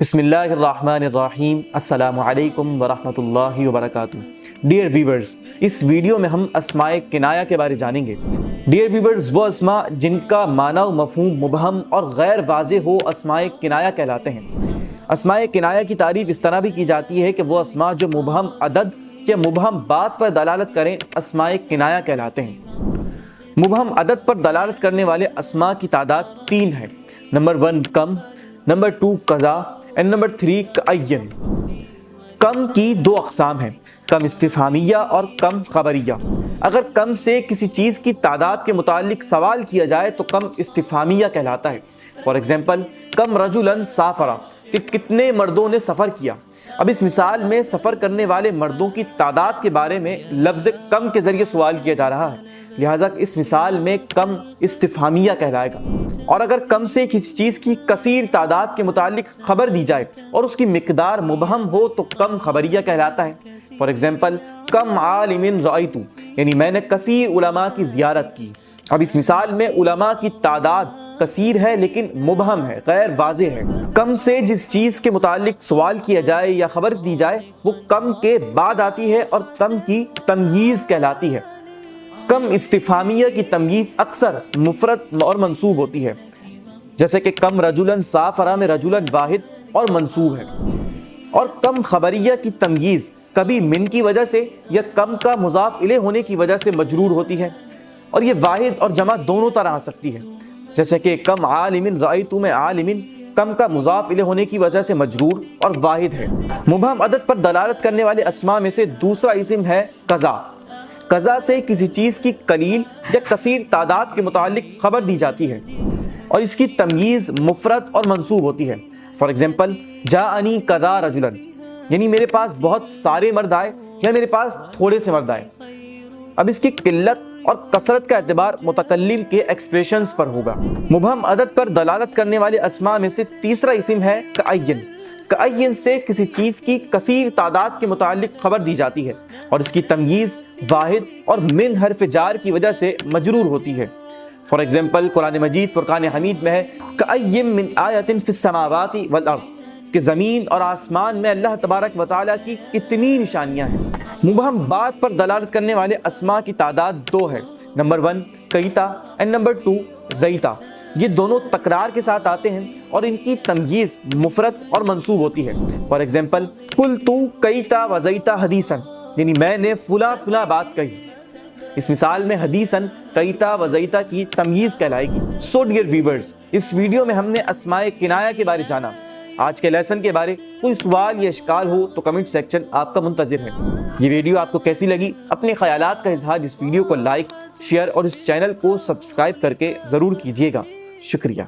بسم اللہ الرحمن الرحیم، السلام علیکم ورحمۃ اللہ وبرکاتہ۔ ڈیئر ویورز، اس ویڈیو میں ہم اسماء کنایہ کے بارے جانیں گے۔ ڈیئر ویورز، وہ اسماء جن کا معنی و مفہوم مبہم اور غیر واضح ہو اسماء کنایہ کہلاتے ہیں۔ اسماء کنایہ کی تعریف اس طرح بھی کی جاتی ہے کہ وہ اسماء جو مبہم عدد یا مبہم بات پر دلالت کریں اسماء کنایہ کہلاتے ہیں۔ مبہم عدد پر دلالت کرنے والے اسماء کی تعداد 3 ہے۔ نمبر 1 کم، نمبر 2 قضا اور نمبر 3 کعین۔ کم کی 2 اقسام ہیں، کم استفہامیہ اور کم خبریہ۔ اگر کم سے کسی چیز کی تعداد کے متعلق سوال کیا جائے تو کم استفہامیہ کہلاتا ہے۔ فار ایگزامپل، کم رجلاً سافرا، کہ کتنے مردوں نے سفر کیا۔ اب اس مثال میں سفر کرنے والے مردوں کی تعداد کے بارے میں لفظ کم کے ذریعے سوال کیا جا رہا ہے، لہٰذا اس مثال میں کم استفہامیہ کہلائے گا۔ اور اگر کم سے کسی چیز کی کثیر تعداد کے متعلق خبر دی جائے اور اس کی مقدار مبہم ہو تو کم خبریہ کہلاتا ہے۔ فار ایگزامپل، کم عالم رأیت، یعنی میں نے کثیر علماء کی زیارت کی۔ اب اس مثال میں علماء کی تعداد کثیر ہے لیکن مبہم ہے، غیر واضح ہے۔ کم سے جس چیز کے متعلق سوال کیا جائے یا خبر دی جائے وہ کم کے بعد آتی ہے اور کم کی تمییز کہلاتی ہے۔ کم استفہامیہ کی تمییز اکثر مفرد اور منصوب ہوتی ہے، جیسے کہ کم رجلاً سافرا میں رجلاً واحد اور منصوب ہے۔ اور کم خبریہ کی تمییز کبھی من کی وجہ سے یا کم کا مضاف الیہ ہونے کی وجہ سے مجرور ہوتی ہے، اور یہ واحد اور جمع دونوں طرح آ سکتی ہے، جیسے کہ کم عالم رأیت میں عالم کم کا مضاف الیہ ہونے کی وجہ سے مجرور اور واحد ہے۔ مبہم عدد پر دلالت کرنے والے اسماء میں سے دوسرا اسم ہے قضا۔ قضا سے کسی چیز کی قلیل یا کثیر تعداد کے متعلق خبر دی جاتی ہے اور اس کی تمییز مفرد اور منصوب ہوتی ہے۔ فار ایگزامپل، جاءنی قضا رجلاً، یعنی میرے پاس بہت سارے مرد آئے یا میرے پاس تھوڑے سے مرد آئے۔ اب اس کی قلت اور کثرت کا اعتبار متکلم کے ایکسپریشنز پر ہوگا۔ مبہم عدد پر دلالت کرنے والے اسماء میں سے تیسرا اسم ہے کعین۔ کعین سے کسی چیز کی کثیر تعداد کے متعلق خبر دی جاتی ہے اور اس کی تمییز واحد اور من حرف جار کی وجہ سے مجرور ہوتی ہے۔ فار ایگزامپل، قرآن مجید فرقان حمید میں ہے کأیم من آیۃ فی السماوات والارض، کہ زمین اور آسمان میں اللہ تبارک و تعالیٰ کی کتنی نشانیاں ہیں۔ مبہم بات پر دلالت کرنے والے اسماء کی تعداد 2 ہے۔ نمبر 1 کیتا اور نمبر 2 زیتا۔ یہ دونوں تکرار کے ساتھ آتے ہیں اور ان کی تمییز مفرد اور منصوب ہوتی ہے۔ فار ایگزامپل، قلت کیتا و زیتا حدیثاً، یعنی میں نے فلاں فلاں بات کہی۔ اس مثال میں حدیثاً کیتا و زیتا کی تمییز کہلائے گی۔ سو ڈیئر ویورز، اس ویڈیو میں ہم نے اسماء کنایہ کے بارے جانا۔ آج کے لیسن کے بارے کوئی سوال یا اشکال ہو تو کمنٹ سیکشن آپ کا منتظر ہے۔ یہ ویڈیو آپ کو کیسی لگی؟ اپنے خیالات کا اظہار اس ویڈیو کو لائک، شیئر اور اس چینل کو سبسکرائب کر کے ضرور کیجیے گا۔ شکریہ۔